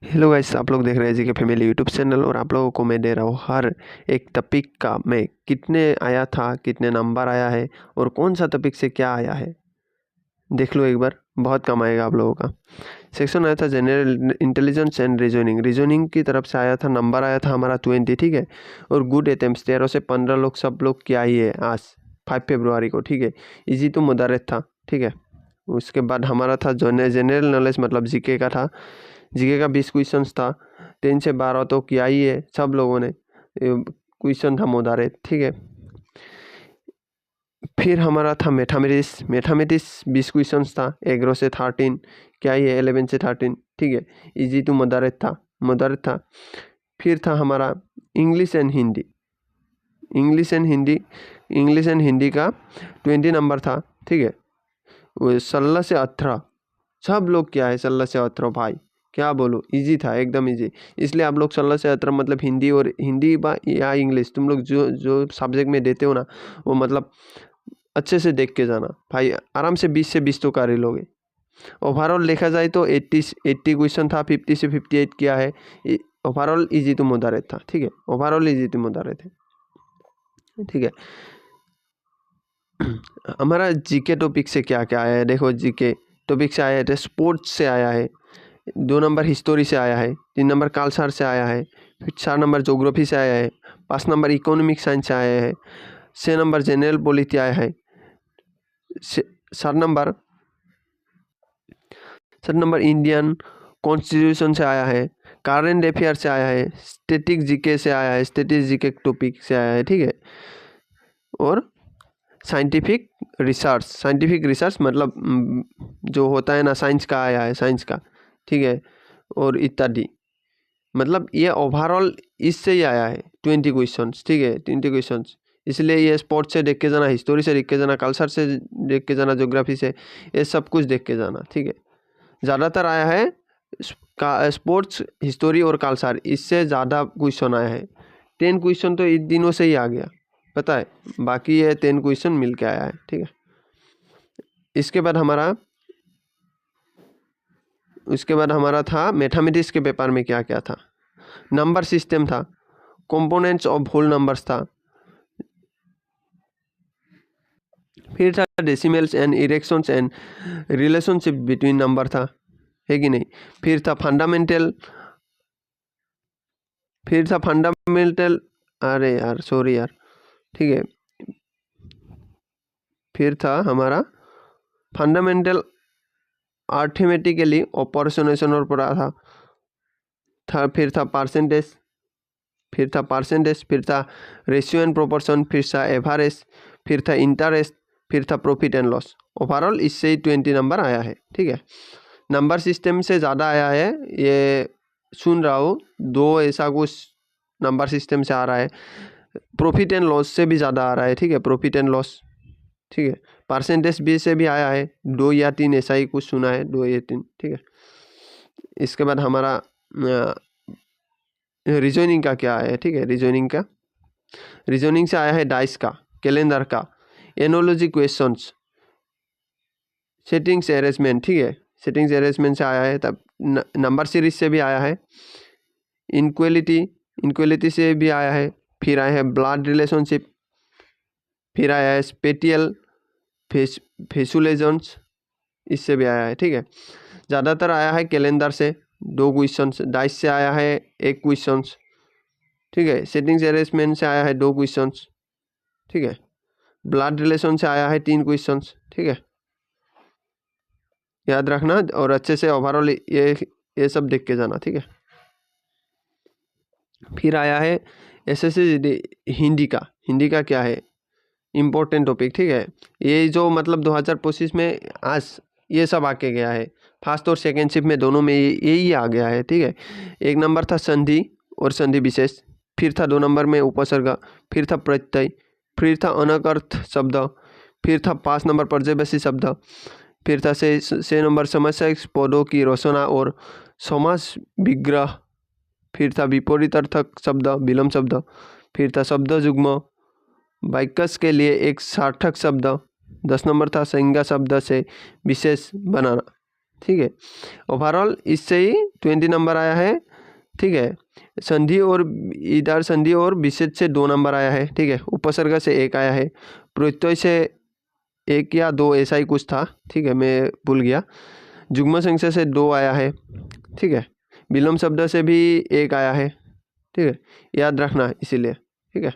Hello guys, आप लोग देख रहे हैं जी के फैमिली यूट्यूब चैनल और आप लोगों को मैं दे रहा हूँ हर एक टॉपिक का मैं कितने आया था, कितने नंबर आया है और कौन सा टॉपिक से क्या आया है। देख लो एक बार, बहुत कम आएगा आप लोगों का। सेक्शन आया था जनरल इंटेलिजेंस एंड रीजनिंग की तरफ से आया था। नंबर आया था हमारा 20, ठीक है। और गुड अटेम्प्ट्स 13 से 15 लोग सब लोग किया ही है आज 5 फरवरी को, ठीक है। इजी टू मॉडरेट था, ठीक है। उसके बाद हमारा था जनरल नॉलेज मतलब जीके का था। जीके का 20 क्वेश्चंस था। 10 से 12 तो किया ही है सब लोगों ने। क्वेश्चन था मॉडरेट, ठीक है। फिर हमारा था मैथमेटिक्स 20 क्वेश्चंस था। 11 से 13 क्या ही है, 11 से 13, ठीक है। इजी टू मॉडरेट था। फिर था हमारा इंग्लिश एंड हिंदी का 20 नंबर था, ठीक है। वो 16 से 18 सब लोग क्या है, 16 से 18 भाई क्या बोलो, इजी था, एकदम इजी। इसलिए आप लोग 16 से 18 मतलब हिंदी या इंग्लिश तुम लोग जो जो सब्जेक्ट में देते हो ना, वो मतलब अच्छे से देख के जाना भाई। आराम से 20 से 20 तो कर ही लोगे। ओवरऑल देखा जाए तो 80 क्वेश्चन था। 50 से 58 किया है। ओवरऑल इजी टू मॉडरेट था, ठीक है। ओवरऑल इजी टू मॉडरेट है, ठीक है। हमारा जीके टॉपिक से क्या क्या आया है, देखो जीके टॉपिक से आया है, स्पोर्ट्स से आया है। 2 नंबर हिस्टोरी से आया है। 3 नंबर कल्चर से आया है। फिर 4 नंबर ज्योग्राफी से आया है। 5 नंबर इकोनॉमिक साइंस से आया है। 6 नंबर जनरल पॉलिटी आया है। 7 नंबर इंडियन कॉन्स्टिट्यूशन से आया है। करंट अफेयर से आया है। स्टैटिक जीके से आया है, स्टैटिक जीके टॉपिक से आया है, ठीक है। और साइंटिफिक रिसर्च मतलब जो होता है ना, साइंस का आया है, साइंस का, ठीक है। और इत्यादि मतलब ये ओवरऑल इससे ही आया है 20 क्वेश्चंस, ठीक है। 20 क्वेश्चंस। इसलिए ये स्पोर्ट्स से देख के जाना, हिस्टोरी से देख के जाना, कल्चर से देख के जाना, ज्योग्राफी से, ये सब कुछ देख के जाना, ठीक है। ज़्यादातर आया है स्पोर्ट्स, हिस्टोरी और कल्चर, इससे ज़्यादा क्वेश्चन आया है। 10 क्वेश्चन तो इन दिनों से ही आ गया, पता है। बाकी ये 10 क्वेश्चन मिल के आया है, ठीक है। उसके बाद हमारा था मैथमेटिक्स के पेपर में क्या क्या था। नंबर सिस्टम था। कंपोनेंट्स ऑफ होल नंबर्स था। फिर था decimals and erections and relationship between number था, है कि नहीं। फिर था फंडामेंटल अरे यार सॉरी यार, ठीक है। फिर था हमारा फंडामेंटल अर्थमेटिकली ऑपरेशनेशन और पढ़ा था। फिर था परसेंटेज, फिर था रेशियो एंड प्रोपोर्शन, फिर था एवरेज, फिर था इंटरेस्ट, फिर था प्रॉफिट एंड लॉस। ओवरऑल इससे ही 20 नंबर आया है, ठीक है। नंबर सिस्टम से ज़्यादा आया है, ये सुन रहा हूँ, 2 ऐसा कुछ नंबर सिस्टम से आ रहा है। प्रॉफिट एंड लॉस से भी ज़्यादा आ रहा है, ठीक है। प्रॉफिट एंड लॉस, ठीक है। परसेंटेज भी से भी आया है, 2 या 3 ऐसा ही कुछ सुना है, 2 या 3, ठीक है। इसके बाद हमारा रीजनिंग का क्या है, ठीक है। रीजनिंग से आया है डाइस का, कैलेंडर का, एनोलॉजी क्वेश्चंस, सेटिंग्स अरेंजमेंट, ठीक है। सेटिंग्स अरेंजमेंट से आया है। तब नंबर सीरीज से भी आया है। इनक्वलिटी से भी आया है। फिर आया है ब्लड रिलेशनशिप, फिर आया है स्पेटियल फेसुलेजन्स, इससे भी आया है, ठीक है। ज़्यादातर आया है कैलेंडर से 2 क्वेश्चंस, डाइस से आया है 1 क्वेश्चंस, ठीक है। सेटिंग्स अरेंजमेंट से आया है 2 क्वेश्चंस, ठीक है। ब्लड रिलेशन से आया है 3 क्वेश्चंस, ठीक है। याद रखना और अच्छे से ओवरऑल ये सब देख के जाना, ठीक है। फिर आया है एसएससी हिंदी का क्या है, इम्पोर्टेंट टॉपिक, ठीक है। ये जो मतलब 2025 में आज ये सब आके गया है। फर्स्ट और सेकेंड शिफ्ट में दोनों में यही आ गया है, ठीक है। 1 नंबर था संधि और संधि विशेष, फिर था 2 नंबर में उपसर्ग, फिर था प्रत्यय, फिर था अनर्थ शब्द, फिर था 5 नंबर पर्ययवाची शब्द, फिर था 6 नंबर समस्या पदों की रचना और समास विग्रह, फिर था विपरीतार्थक शब्द, विलोम शब्द, फिर था शब्द युग्म, वाक्यस के लिए एक सार्थक शब्द। 10 नंबर था संज्ञा शब्द से विशेष बनाना, ठीक है। ओवरऑल इससे ही 20 नंबर आया है, ठीक है। संधि और इधर संधि और विच्छेद से 2 नंबर आया है, ठीक है। उपसर्ग से 1 आया है, प्रत्यय से 1 या 2 ऐसा ही कुछ था, ठीक है, मैं भूल गया। जुग्म संख्या से 2 आया है, ठीक है। विलोम शब्द से भी 1 आया है, ठीक है, याद रखना इसीलिए, ठीक है।